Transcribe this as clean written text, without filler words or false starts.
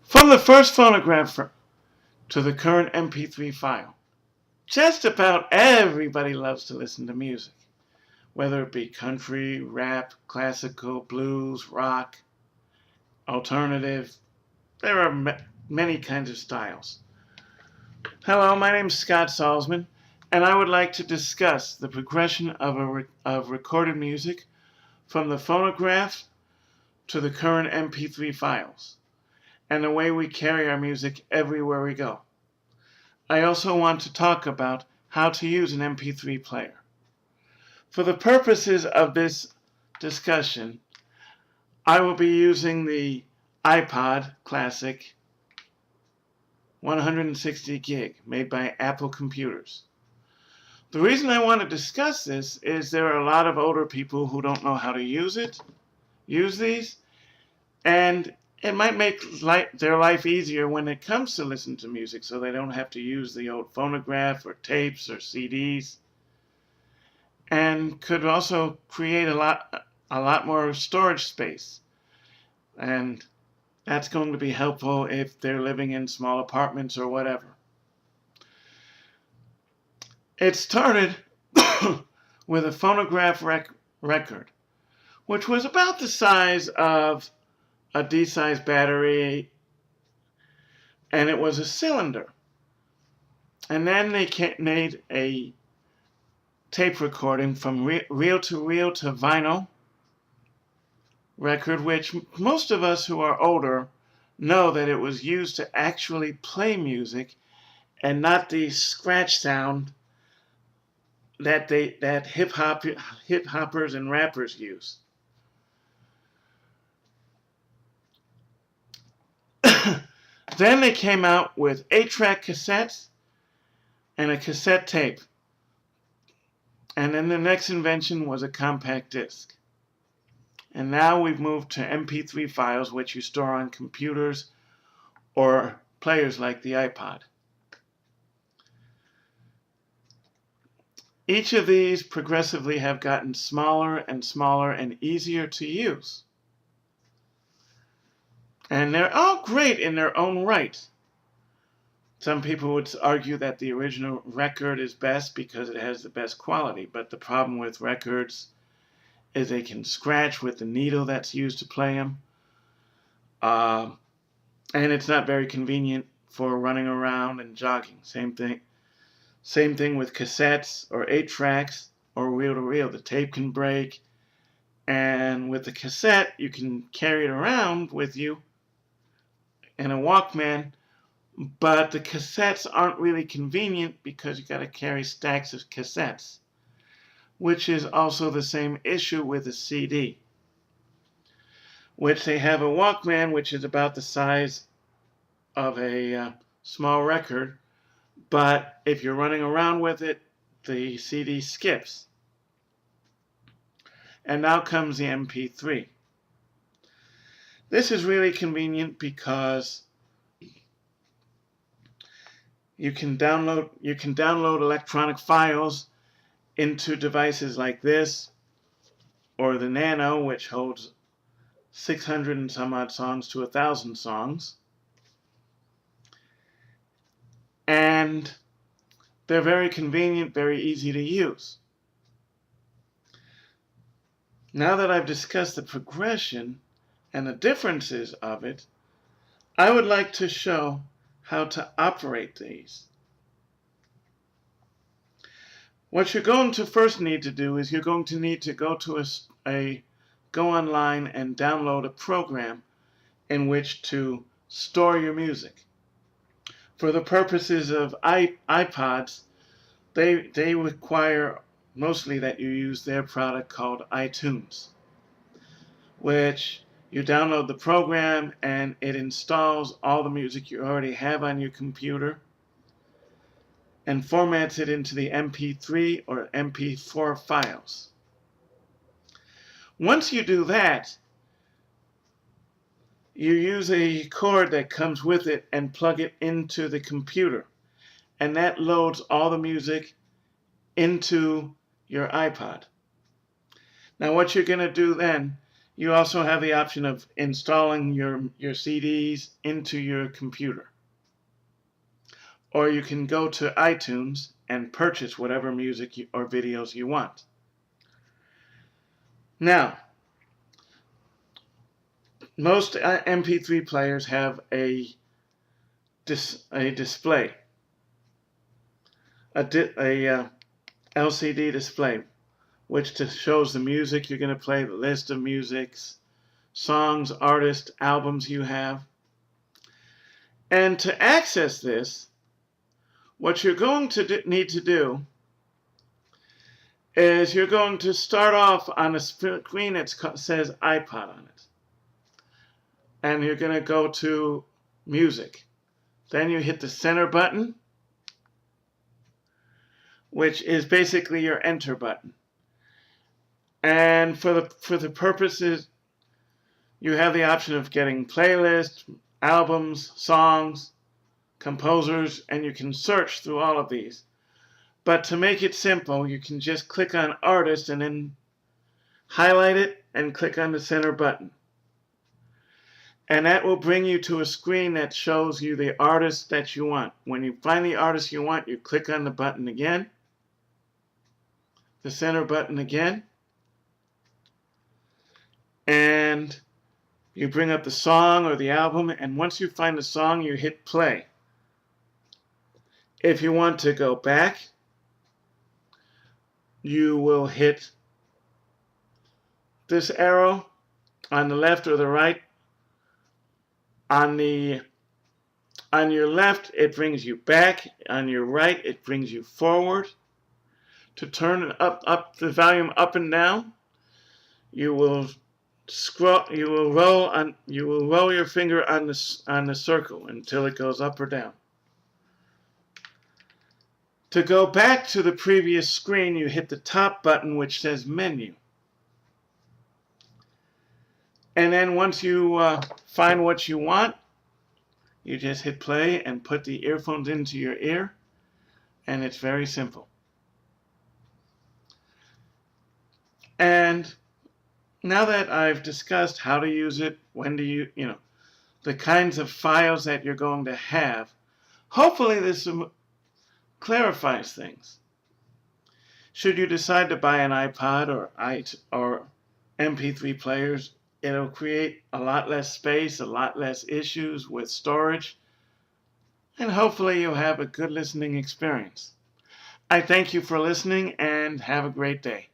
From the first phonograph to the current MP3 file, just about everybody loves to listen to music, whether it be country, rap, classical, blues, rock, alternative. There are many kinds of styles. Hello, my name is Scott Salzman, and I would like to discuss the progression of recorded music from the phonograph to the current MP3 files, and the way we carry our music everywhere we go. I also want to talk about how to use an MP3 player. For the purposes of this discussion, I will be using the iPod Classic 160 gig made by Apple Computers. The reason I want to discuss this is there are a lot of older people who don't know how to use these, and it might make their life easier when it comes to listening to music, so they don't have to use the old phonograph or tapes or CDs, and could also create a lot more storage space. And that's going to be helpful if they're living in small apartments or whatever. It started with a phonograph record, which was about the size of a D-sized battery, and it was a cylinder. And then they made a tape recording from reel-to-reel to vinyl record, which most of us who are older know that it was used to actually play music and not the scratch sound that hip hoppers and rappers use. Then they came out with 8-track cassettes and a cassette tape. And then the next invention was a compact disc. And now we've moved to MP3 files, which you store on computers or players like the iPod. Each of these progressively have gotten smaller and smaller and easier to use. And they're all great in their own right. Some people would argue that the original record is best because it has the best quality, but the problem with records is they can scratch with the needle that's used to play them. And it's not very convenient for running around and jogging. Same thing with cassettes or 8-tracks or reel-to-reel. The tape can break, and with the cassette, you can carry it around with you in a Walkman, but the cassettes aren't really convenient because you got to carry stacks of cassettes, which is also the same issue with a CD, which they have a Walkman, which is about the size of a small record, but if you're running around with it, the CD skips. And now comes the MP3. This is really convenient because you can download electronic files into devices like this or the Nano, which holds 600 and some odd songs to 1,000 songs. And they're very convenient, very easy to use. Now that I've discussed the progression and the differences of it, I would like to show how to operate these. What you're going to first need to do is you're going to need to go online and download a program in which to store your music. For the purposes of iPods, they require mostly that you use their product called iTunes, which you download the program and it installs all the music you already have on your computer and formats it into the MP3 or MP4 files. Once you do that, you use a cord that comes with it and plug it into the computer, and that loads all the music into your iPod. Now what you're going to do then You also have the option of installing your CDs into your computer. Or you can go to iTunes and purchase whatever music or videos you want. Now, most MP3 players have a display, a LCD display, which shows the music you're going to play, the list of musics, songs, artists, albums you have. And to access this, what you're going to need to do is you're going to start off on a screen that says iPod on it. And you're going to go to Music. Then you hit the center button, which is basically your enter button. And for the purposes, you have the option of getting playlists, albums, songs, composers, and you can search through all of these. But to make it simple, you can just click on Artist and then highlight it and click on the center button. And that will bring you to a screen that shows you the artist that you want. When you find the artist you want, you click on the button again, the center button again, and you bring up the song or the album, and once you find the song, you hit play. If you want to go back, you will hit this arrow on the left or the right. On your left, it brings you back. On your right, it brings you forward. To turn up the volume up and down, you will roll your finger on the circle until it goes up or down. To go back to the previous screen, you hit the top button which says Menu. And then once you find what you want, you just hit play and put the earphones into your ear, and it's very simple. And now that I've discussed how to use it, when to use, the kinds of files that you're going to have, hopefully this clarifies things. Should you decide to buy an iPod or MP3 players, it'll create a lot less space, a lot less issues with storage, and hopefully you'll have a good listening experience. I thank you for listening and have a great day.